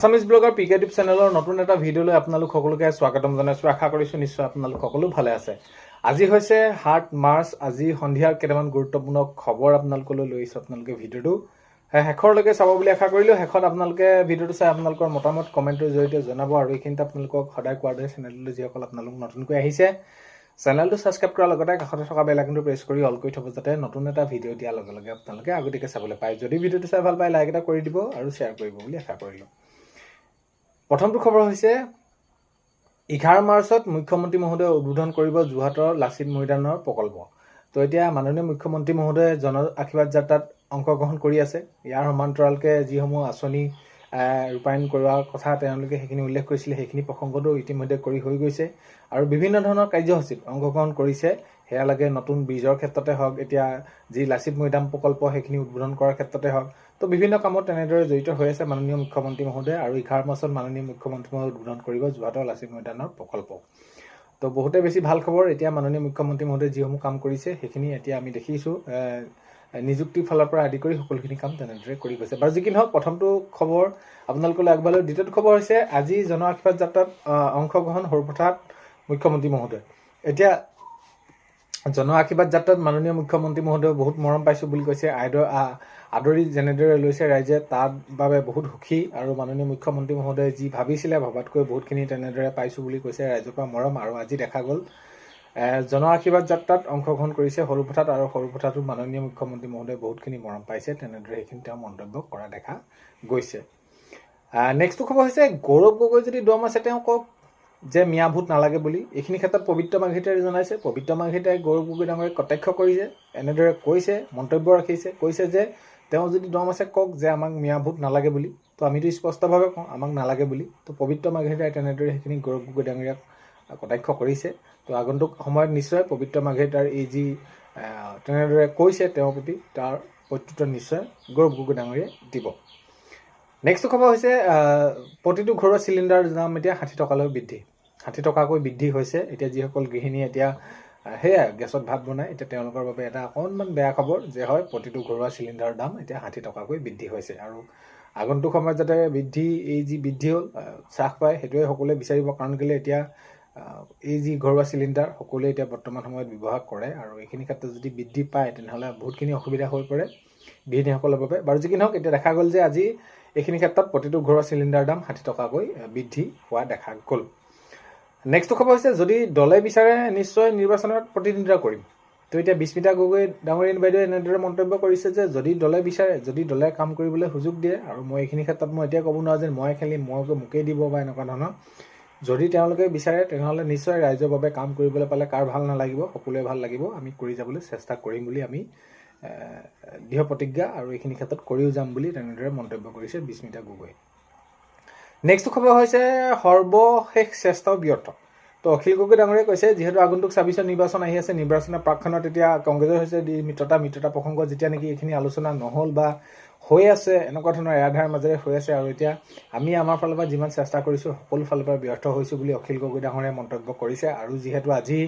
Assamese blogger পিকেটিভ চেনেলৰ নতুন এটা ভিডিঅ'লৈ আপোনালোক সকলোকে স্বাগতম জনাইছোঁ। আশা কৰিছোঁ নিশ্চয় আপোনালোক সকলো ভালে আছে। আজি হৈছে ৭ মাৰ্চ। আজি সন্ধিয়াৰ কেইটামান গুৰুত্বপূৰ্ণ খবৰ আপোনালোকলৈ লৈ আহিছোঁ। আপোনালোকে ভিডিঅ'টো শেষৰলৈকে চাব বুলি আশা কৰিলোঁ। শেষত আপোনালোকে ভিডিঅ'টো চাই আপোনালোকৰ মতামত কমেণ্টৰ জৰিয়তে জনাব। আৰু এইখিনিতে আপোনালোকক সদায় কোৱাৰ দৰে চেনেললৈ যিসকল আপোনালোক নতুনকৈ আহিছে, চেনেলটো ছাবস্ক্ৰাইব কৰাৰ লগতে কাষতে থকা বেল আইকনটো প্ৰেছ কৰি অল কৰি থ'ব, যাতে নতুন এটা ভিডিঅ' দিয়াৰ লগে লগে আপোনালোকে আগতীয়াকৈ চাবলৈ পায়। যদি ভিডিঅ'টো চাই ভাল পায়, লাইক এটা কৰি দিব আৰু শ্বেয়াৰ কৰিব বুলি আশা কৰিলোঁ। প্ৰথমটো খবৰ হৈছে 11 মাৰ্চত মুখ্যমন্ত্ৰী মহোদয়ে উদ্বোধন কৰিব যোৰহাটৰ লাচিত মৈদানৰ প্ৰকল্প। তো এতিয়া মাননীয় মুখ্যমন্ত্ৰী মহোদয়ে জন আশীৰ্বাদ যাত্ৰাত অংশগ্ৰহণ কৰি আছে। ইয়াৰ সমান্তৰালকৈ যিসমূহ আঁচনি ৰূপায়ণ কৰোৱাৰ কথা তেওঁলোকে সেইখিনি উল্লেখ কৰিছিলে, সেইখিনি প্ৰসংগটো ইতিমধ্যে কৰি হৈ গৈছে আৰু বিভিন্ন ধৰণৰ কাৰ্যসূচীত অংশগ্ৰহণ কৰিছে। সেয়া লাগে নতুন ব্ৰিজৰ ক্ষেত্ৰতে হওক, এতিয়া যি লাচিত মৈদাম প্ৰকল্প সেইখিনি উদ্বোধন কৰাৰ ক্ষেত্ৰতে হওক, তো বিভিন্ন কামত তেনেদৰে জড়িত হৈ আছে মাননীয় মুখ্যমন্ত্ৰী মহোদয়ে। আৰু 11 মাৰ্চত মাননীয় মুখ্যমন্ত্ৰী মহোদয়ে উদ্বোধন কৰিব যোৰহাটৰ লাচিত মৈদানৰ প্ৰকল্প। তো বহুতে বেছি ভাল খবৰ। এতিয়া মাননীয় মুখ্যমন্ত্ৰী মহোদয়ে যিসমূহ কাম কৰিছে সেইখিনি এতিয়া আমি দেখিছোঁ, নিযুক্তিৰ ফালৰ পৰা আদি কৰি সকলোখিনি কাম তেনেদৰে কৰি গৈছে। বাৰু যি কি নহওক, প্ৰথমটো খবৰ আপোনালোকলৈ আগবাঢ়িলোঁ। দ্বিতীয়টো খবৰ হৈছে আজি জন আশীৰ্বাদ যাত্ৰাত অংশগ্ৰহণ সৰুপথাৰত মুখ্যমন্ত্ৰী মহোদয়। এতিয়া জন আশীৰ্বাদ যাত্ৰাত মাননীয় মুখ্যমন্ত্ৰী মহোদয়ে বহুত মৰম পাইছোঁ বুলি কৈছে। আদৰি যেনেদৰে লৈছে ৰাইজে, তাৰ বাবে বহুত সুখী। আৰু মাননীয় মুখ্যমন্ত্ৰী মহোদয়ে যি ভাবিছিলে ভবাতকৈ বহুতখিনি তেনেদৰে পাইছোঁ বুলি কৈছে, ৰাইজৰ পৰা মৰম। আৰু আজি দেখা গ'ল জন আশীৰ্বাদ যাত্ৰাত অংশগ্ৰহণ কৰিছে সৰুপথাৰত, আৰু সৰুপথাৰতো মাননীয় মুখ্যমন্ত্ৰী মহোদয়ে বহুতখিনি মৰম পাইছে। তেনেদৰে সেইখিনি তেওঁ মন্তব্য কৰা দেখা গৈছে। নেক্সটটো খবৰ হৈছে গৌৰৱ গগৈ যদি দম আছে তেওঁ কওক যে মিয়া ভোট নালাগে বুলি। এইখিনি ক্ষেত্ৰত পবিত্ৰ মাৰ্ঘেৰিটাই জনাইছে। পবিত্ৰ মাৰ্ঘেৰিটাই গৌৰৱ গগৈ ডাঙৰীয়াক কটাক্ষ কৰিছে, এনেদৰে কৈছে, মন্তব্য ৰাখিছে, কৈছে যে তেওঁ যদি দম আছে কওক যে আমাক মিয়া ভোট নালাগে বুলি। তো আমিতো স্পষ্টভাৱে কওঁ আমাক নালাগে বুলি। তো পবিত্ৰ মাৰ্ঘেৰিটাই তেনেদৰে সেইখিনি গৌৰৱ গগৈ ডাঙৰীয়াক কটাক্ষ কৰিছে। তো আগন্তুক সময়ত নিশ্চয় পবিত্ৰ মাৰ্ঘেৰিটাৰ এই যি তেনেদৰে কৈছে তেওঁৰ প্ৰতি, তাৰ প্ৰত্যুত্তৰ নিশ্চয় গৌৰৱ গগৈ ডাঙৰীয়াই দিব। নেক্সট খবৰ হৈছে প্ৰতিটো ঘৰুৱা চিলিণ্ডাৰৰ দাম এতিয়া 60 টকালৈ বৃদ্ধি। 60 টকাকৈ বৃদ্ধি হৈছে। এতিয়া যিসকল গৃহিণী এতিয়া সেয়া গেছত ভাত বনায়, এতিয়া তেওঁলোকৰ বাবে এটা অকণমান বেয়া খবৰ যে হয় প্ৰতিটো ঘৰুৱা চিলিণ্ডাৰৰ দাম এতিয়া 60 টকাকৈ বৃদ্ধি হৈছে। আৰু আগন্তুক সময়ত যাতে এই যি বৃদ্ধি হ'ল হ্ৰাস পায় সেইটোৱে সকলোৱে বিচাৰিব। কাৰণ কেলৈ এতিয়া এই যি ঘৰুৱা চিলিণ্ডাৰ সকলোৱে এতিয়া বৰ্তমান সময়ত ব্যৱহাৰ কৰে, আৰু এইখিনি ক্ষেত্ৰত যদি বৃদ্ধি পায় তেনেহ'লে বহুতখিনি অসুবিধা হৈ পৰে গৃহিণীসকলৰ বাবে। বাৰু যি কি নহওক, এতিয়া দেখা গ'ল যে আজি এইখিনি ক্ষেত্ৰত প্ৰতিটো ঘৰুৱা চিলিণ্ডাৰৰ দাম 60 টকাকৈ বৃদ্ধি হোৱা দেখা গ'ল। নেক্সট খবৰ হৈছে যদি দলে বিচাৰে নিশ্চয় নিৰ্বাচনত প্ৰতিদ্বন্দ্বিতা কৰিম। তো এতিয়া বিস্মিতা গগৈ ডাঙৰীয়ানী বাইদেৱে এনেদৰে মন্তব্য কৰিছে যে যদি দলে বিচাৰে, যদি দলে কাম কৰিবলৈ সুযোগ দিয়ে, আৰু মই এইখিনি ক্ষেত্ৰত মই এতিয়া ক'ব নোৱাৰোঁ যে মই খেলিম, মোকেই দিব বা এনেকুৱা ধৰণৰ। যদি তেওঁলোকে বিচাৰে তেনেহ'লে নিশ্চয় ৰাইজৰ বাবে কাম কৰিবলৈ পালে কাৰ ভাল নালাগিব, সকলোৱে ভাল লাগিব। আমি কৰি যাবলৈ চেষ্টা কৰিম বুলি আমি দৃঢ় প্ৰতিজ্ঞা, আৰু এইখিনি ক্ষেত্ৰত কৰিও যাম বুলি তেনেদৰে মন্তব্য কৰিছে বিস্মিতা গগৈ। নেক্সট খবৰ হৈছে সৰ্বশেষ চেষ্টাও ব্যৰ্থ। তো অখিল গগৈ ডাঙৰীয়াই কৈছে যিহেতু আগন্তুক 26 নিৰ্বাচন আহি আছে, নিৰ্বাচনৰ প্ৰাকখনত এতিয়া কংগ্ৰেছৰ হৈছে মিত্ৰতা প্ৰসংগ যেতিয়া নেকি এইখিনি আলোচনা নহ'ল বা হৈ আছে, এনেকুৱা ধৰণৰ এৰাধাৰ মাজেৰে হৈ আছে, আৰু এতিয়া আমি আমাৰ ফালৰ পৰা যিমান চেষ্টা কৰিছোঁ সকলো ফালৰ পৰা ব্যৰ্থ হৈছোঁ বুলি অখিল গগৈ ডাঙৰীয়াই মন্তব্য কৰিছে। আৰু যিহেতু আজি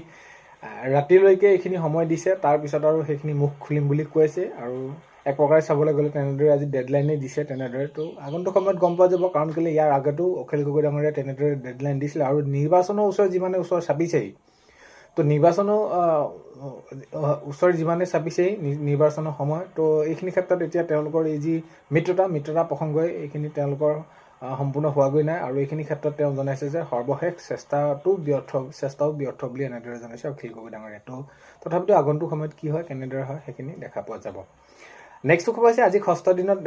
ৰাতিলৈকে এইখিনি সময় দিছে, তাৰপিছত আৰু সেইখিনি মুখ খুলিম বুলি কৈছে। আৰু এক প্ৰকাৰে চাবলৈ গ'লে তেনেদৰে আজি ডেডলাইনেই দিছে তেনেদৰে। তো আগন্তুক সময়ত গম পোৱা যাব। কাৰণ কেলৈ ইয়াৰ আগতো অখিল গগৈ ডাঙৰীয়াই তেনেদৰে ডেডলাইন দিছিলে, আৰু নিৰ্বাচনৰ ওচৰ যিমানে ওচৰ চাপিছেই, তো নিৰ্বাচনৰ ওচৰ যিমানে চাপিছেই নিৰ্বাচনৰ সময়, তো এইখিনি ক্ষেত্ৰত এতিয়া তেওঁলোকৰ এই যি মিত্ৰতা প্ৰসংগই এইখিনি তেওঁলোকৰ সম্পূৰ্ণ হোৱাগৈ নাই। আৰু এইখিনি ক্ষেত্ৰত তেওঁ জনাইছে যে সৰ্বশেষ চেষ্টাও ব্যৰ্থ বুলি এনেদৰে জনাইছে অখিল গগৈ ডাঙৰীয়াই। তো তথাপিতো আগন্তুক সময়ত কি হয়, কেনেদৰে হয়, সেইখিনি দেখা পোৱা যাব। নেক্সট খবৰ হৈছে আজি 6ষ্ঠ দিনত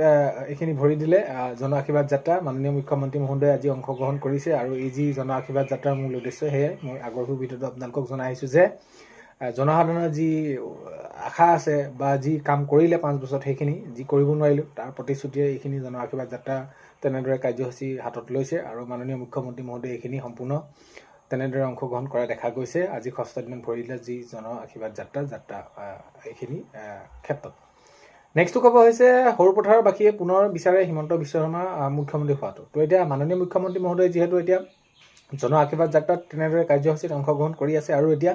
এইখিনি ভৰি দিলে জন আশীৰ্বাদ যাত্ৰা। মাননীয় মুখ্যমন্ত্ৰী মহোদয়ে আজি অংশগ্ৰহণ কৰিছে। আৰু এই যি জন আশীৰ্বাদ যাত্ৰাৰ মূল উদ্দেশ্য, সেয়ে মই আগৰবোৰ ভিডিঅ'টো আপোনালোকক জনাই আহিছোঁ যে জনসাধাৰণৰ যি আশা আছে বা যি কাম কৰিলে 5 বছৰত সেইখিনি যি কৰিব নোৱাৰিলোঁ তাৰ প্ৰতিশ্ৰুতিৰে এইখিনি জন আশীৰ্বাদ যাত্ৰা তেনেদৰে কাৰ্যসূচী হাতত লৈছে। আৰু মাননীয় মুখ্যমন্ত্ৰী মহোদয়ে এইখিনি সম্পূৰ্ণ তেনেদৰে অংশগ্ৰহণ কৰা দেখা গৈছে আজি 6ষ্ঠ দিনত ভৰি দিলে যি জন আশীৰ্বাদ যাত্ৰা এইখিনি ক্ষেত্ৰত। নেক্সটটো খবৰ হৈছে সৰুপথাৰৰ বাসীয়ে পুনৰ বিচাৰে হিমন্ত বিশ্ব শৰ্মা মুখ্যমন্ত্ৰী হোৱাটো। তো এতিয়া মাননীয় মুখ্যমন্ত্ৰী মহোদয়ে যিহেতু এতিয়া জন আশীৰ্বাদ যাত্ৰাত তেনেদৰে কাৰ্যসূচীত অংশগ্ৰহণ কৰি আছে, আৰু এতিয়া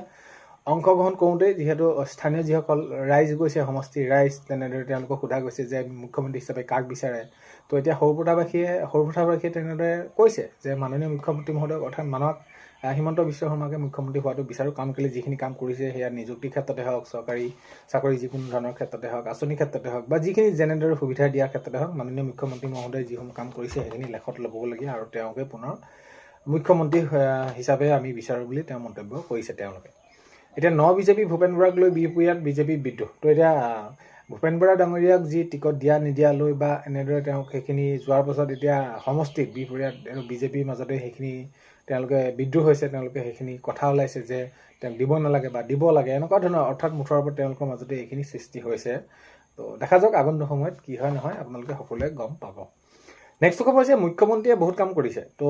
অংশগ্ৰহণ কৰোঁতে যিহেতু স্থানীয় যিসকল ৰাইজ গৈছে সমষ্টিৰ ৰাইজ তেনেদৰে তেওঁলোকক সোধা গৈছে যে মুখ্যমন্ত্ৰী হিচাপে কাক বিচাৰে তো এতিয়া সৰুপথাৰবাসীয়ে তেনেদৰে কৈছে যে মাননীয় মুখ্যমন্ত্ৰী মহোদয়ক অৰ্থাৎ হিমন্ত বিশ্ব শৰ্মাকে মুখ্যমন্ত্ৰী হোৱাটো বিচাৰোঁ কাৰণ কেলৈ যিখিনি কাম কৰিছে সেয়া নিযুক্তিৰ ক্ষেত্ৰতে হওক চৰকাৰী চাকৰি যিকোনো ধৰণৰ ক্ষেত্ৰতে হওক আঁচনিৰ ক্ষেত্ৰতে হওক বা যিখিনি যেনেদৰে সুবিধা দিয়াৰ ক্ষেত্ৰতে হওক মাননীয় মুখ্যমন্ত্ৰী মহোদয়ে যিসমূহ কাম কৰিছে সেইখিনি লেখত ল'বলগীয়া আৰু তেওঁকে পুনৰ মুখ্যমন্ত্ৰী হিচাপে আমি বিচাৰোঁ বুলি তেওঁ মন্তব্য কৰিছে তেওঁলোকে এতিয়া বিজেপি ভূপেন বৰাক লৈ বিহপুৰীয়াত বিজেপি বিদ্ৰোহ তো এতিয়া ভূপেন বৰা ডাঙৰীয়াক যি টিকট দিয়া নিদিয়া লৈ বা এনেদৰে তেওঁক সেইখিনি যোৱাৰ পাছত এতিয়া সমষ্টিত বিহপুৰীয়াত বিজেপিৰ মাজতে সেইখিনি তেওঁলোকে বিদ্ৰোহ হৈছে তেওঁলোকে সেইখিনি কথা ওলাইছে যে তেওঁক দিব নালাগে বা দিব লাগে এনেকুৱা ধৰণৰ অৰ্থাৎ মুঠৰ ওপৰত তেওঁলোকৰ মাজতে এইখিনি সৃষ্টি হৈছে তো দেখা যাওক আগন্তুক সময়ত কি হয় নহয় আপোনালোকে সকলোৱে গম পাব নেক্সট খবৰ হৈছে মুখ্যমন্ত্ৰীয়ে বহুত কাম কৰিছে তো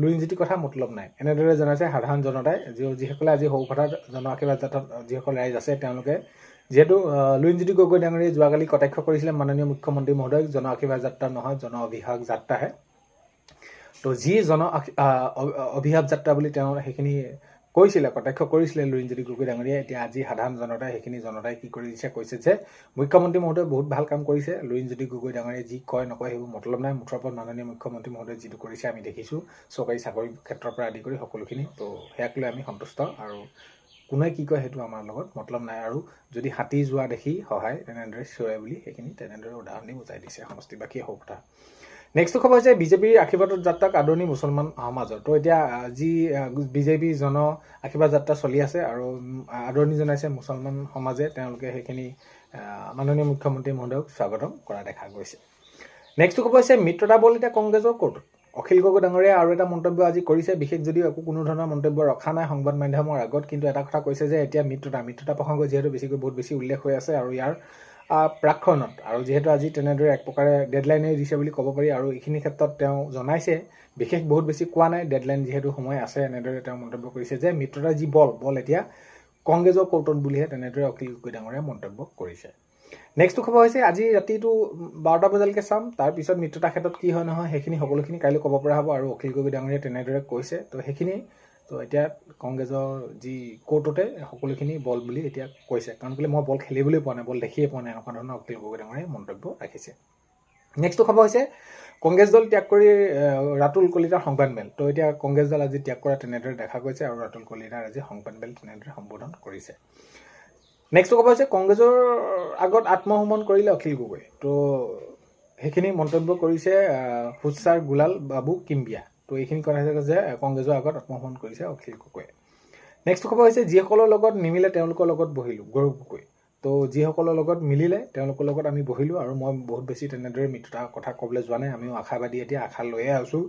লুইনজ্যোতিৰ কথা মতলব নাই এনেদৰে জনাইছে সাধাৰণ জনতাই যিসকলে আজি সৰুপথাৰ জন আশীৰ্বাদ যাত্ৰাত যিসকল ৰাইজ আছে তেওঁলোকে যিহেতু লুইনজ্যোতি গগৈ ডাঙৰীয়াই যোৱাকালি কটাক্ষ কৰিছিলে মাননীয় মুখ্যমন্ত্ৰী মহোদয় জন আশীৰ্বাদ যাত্ৰা নহয় জন অভিষেক যাত্ৰাহে তো যি জন অভিশাপ যাত্ৰা বুলি তেওঁ সেইখিনি কৈছিলে কটাক্ষ কৰিছিলে লুইনজ্যোতি গগৈ ডাঙৰীয়াই এতিয়া আজি সাধাৰণ জনতাই সেইখিনি জনতাই কি কৰি দিছে কৈছে যে মুখ্যমন্ত্ৰী মহোদয় বহুত ভাল কাম কৰিছে লুইনজ্যোতি গগৈ ডাঙৰীয়াই যি কয় নকয় সেইবোৰ মতলব নাই মুঠৰ ওপৰত মাননীয় মুখ্যমন্ত্ৰী মহোদয় যিটো কৰিছে আমি দেখিছোঁ চৰকাৰী চাকৰি ক্ষেত্ৰৰ পৰা আদি কৰি সকলোখিনি তো সেয়াক লৈ আমি সন্তুষ্ট আৰু কোনে কি কয় সেইটো আমাৰ লগত মতলব নাই আৰু যদি হাতী যোৱা দেখি সহায় তেনেদৰে চিঞৰে বুলি সেইখিনি তেনেদৰে উদাহৰণ দি বুজাই দিছে সমষ্টিবাসীয়ে সৌপথা নেক্সট খবৰ হৈছে বিজেপিৰ আশীৰ্বাদত যাত্ৰাক আদৰণি মুছলমান সমাজৰ তো এতিয়া যি বিজেপি জন আশীৰ্বাদ যাত্ৰা চলি আছে আৰু আদৰণি জনাইছে মুছলমান সমাজে তেওঁলোকে সেইখিনি মাননীয় মুখ্যমন্ত্ৰী মহোদয়ক স্বাগতম কৰা দেখা গৈছে নেক্সট খবৰ হৈছে মিত্ৰতা বল এতিয়া কংগ্ৰেছৰ কোৰ্টত অখিল গগৈ ডাঙৰীয়াই আৰু এটা মন্তব্য আজি কৰিছে বিশেষ যদিও একো কোনো ধৰণৰ মন্তব্য ৰখা নাই সংবাদ মাধ্যমৰ আগত কিন্তু এটা কথা কৈছে যে এতিয়া মিত্ৰতা প্ৰসংগ যিহেতু বহুত বেছি উল্লেখ হৈ আছে আৰু ইয়াৰ প্ৰাক্ষণত আৰু যিহেতু আজি তেনেদৰে এক প্ৰকাৰে ডেডলাইনে দিছে বুলি ক'ব পাৰি আৰু এইখিনি ক্ষেত্ৰত তেওঁ জনাইছে বিশেষ বহুত বেছি কোৱা নাই ডেডলাইন যিহেতু সময় আছে এনেদৰে তেওঁ মন্তব্য কৰিছে যে মিত্ৰতা যি বল এতিয়া কংগ্ৰেছৰ কোৰ্টত বুলিহে তেনেদৰে অখিল গগৈ ডাঙৰীয়াই মন্তব্য কৰিছে নেক্সট খবৰ হৈছে আজি ৰাতিটো 12টা বজালৈকে চাম তাৰপিছত মিত্ৰতা ক্ষেত্ৰত কি হয় নহয় সেইখিনি সকলোখিনি কাইলৈ ক'ব পৰা হ'ব আৰু অখিল গগৈ ডাঙৰীয়াই তেনেদৰে কৈছে তো সেইখিনি তো এতিয়া কংগ্ৰেছৰ যি কোৰ্টতে সকলোখিনি বল বুলি এতিয়া কৈছে কাৰণ কেলৈ মই বল খেলিবলৈ পোৱা নাই বল দেখিয়ে পোৱা নাই এনেকুৱা ধৰণৰ অখিল গগৈ ডাঙৰীয়াই মন্তব্য ৰাখিছে নেক্সট খবৰ হৈছে কংগ্ৰেছ দল ত্যাগ কৰি ৰাতুল কলিতাৰ সংবাদমেল তো এতিয়া কংগ্ৰেছ দল আজি ত্যাগ কৰা তেনেদৰে দেখা গৈছে আৰু ৰাতুল কলিতাৰ আজি সংবাদমেল তেনেদৰে সম্বোধন কৰিছে নেক্সট খবৰ হৈছে কংগ্ৰেছৰ আগত আত্মসমৰ্পণ কৰিলে অখিল গগৈ তো সেইখিনি মন্তব্য কৰিছে ফুটছাৰ গুলাল বাবু কিম্বিয়া তো এইখিনি কথা হৈছে যে কংগ্ৰেছৰ আগত আত্মসমৰ্পণ কৰিছে অখিল গগৈয়ে নেক্সট খবৰ হৈছে যিসকলৰ লগত নিমিলে তেওঁলোকৰ লগত বহিলোঁ গৌৰৱ গগৈ তো যিসকলৰ লগত মিলিলে তেওঁলোকৰ লগত আমি বহিলোঁ আৰু মই বহুত বেছি তেনেদৰে মিত্ৰতাৰ কথা ক'বলৈ যোৱা নাই আমিও আশাবাদী এতিয়া আশা লৈয়ে আছোঁ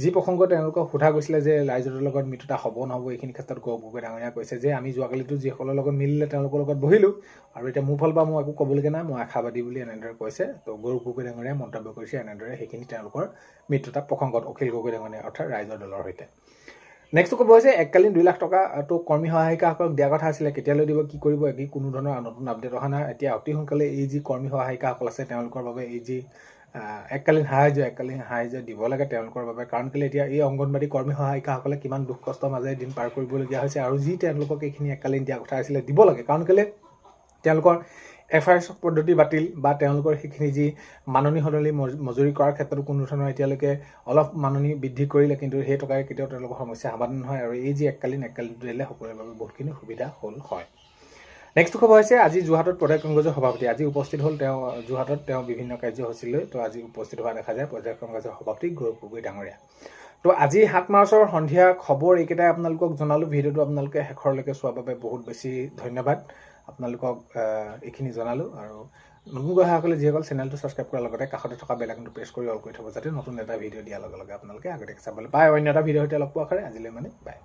যি প্ৰসংগ তেওঁলোকক সোধা গৈছিলে যে ৰাইজৰ লগত মিত্ৰতা হ'ব নহ'ব এইখিনি ক্ষেত্ৰত গৌৰৱ গগৈ ডাঙৰীয়াই কৈছে যে আমি যোৱাকালিতো যিসকলৰ লগত মিলিলে তেওঁলোকৰ লগত বহিলোঁ আৰু এতিয়া মোৰ ফালৰ পৰা মই একো ক'বলগীয়া নাই মই আশাবাদী বুলি এনেদৰে কৈছে তো গৌৰৱ গগৈ ডাঙৰীয়াই মন্তব্য কৰিছে এনেদৰে সেইখিনি তেওঁলোকৰ মিত্ৰতা প্ৰসংগত অখিল গগৈ ডাঙৰীয়া অৰ্থাৎ ৰাইজৰ দলৰ সৈতে নেক্সট ক'ব হৈছে এককালীন 2 লাখ টকাটো কৰ্মী সহায়িকাসকলক দিয়া কথা আছিলে কেতিয়ালৈ দিব কি কৰিব একো কোনো ধৰণৰ নতুন আপডেট অহা নাই এতিয়া অতি সোনকালে এই যি কৰ্মী সহায়িকাসকল আছে তেওঁলোকৰ বাবে এই যি এককালীন সাহায্য দিব লাগে তেওঁলোকৰ বাবে কাৰণ কেলৈ এতিয়া এই অংগনবাড়ী কৰ্মী সহায়িকাসকলে কিমান দুখ কষ্টৰ মাজেৰে দিন পাৰ কৰিবলগীয়া হৈছে আৰু যি তেওঁলোকক এইখিনি এককালীন দিয়া কথা আছিলে দিব লাগে কাৰণ কেলৈ তেওঁলোকৰ FIRS পদ্ধতি বাতিল বা তেওঁলোকৰ সেইখিনি যি মাননি সলনি মজুৰি কৰাৰ ক্ষেত্ৰতো কোনো ধৰণৰ এতিয়ালৈকে অলপ মাননি বৃদ্ধি কৰিলে কিন্তু সেই টকাৰে কেতিয়াও তেওঁলোকৰ সমস্যা সমাধান নহয় আৰু এই যি এককালীনটো দিলে সকলোৰে বাবে বহুতখিনি সুবিধা হ'ল হয় নেক্সট খবৰ হৈছে আজি যোৰহাটত প্ৰদেশ কংগ্ৰেছৰ সভাপতি আজি উপস্থিত হ'ল তেওঁ যোৰহাটত তেওঁ বিভিন্ন কাৰ্যসূচী লৈ তো আজি উপস্থিত হোৱা দেখা যায় প্ৰদেশ কংগ্ৰেছৰ সভাপতি গৌৰৱ গগৈ ডাঙৰীয়া তো আজি 7 মাৰ্চৰ সন্ধিয়া খবৰ এইকেইটাই আপোনালোকক জনালোঁ ভিডিঅ'টো আপোনালোকে শেষৰলৈকে চোৱাৰ বাবে বহুত বেছি ধন্যবাদ আপোনালোকক এইখিনি জনালোঁ আৰু নতুন গ্ৰাহকসকলে যিসকল চেনেলটো ছাবস্ক্ৰাইব কৰাৰ লগতে কাষতে থকা বেল আইকনটো প্ৰেছ কৰি অল কৰি থ'ব যাতে নতুন এটা ভিডিঅ' দিয়াৰ লগে লগে আপোনালোকে আগতীয়াকৈ চাবলৈ পায় অন্য এটা ভিডিঅ'ৰ সৈতে লগ পোৱাৰ আজিলৈ বাই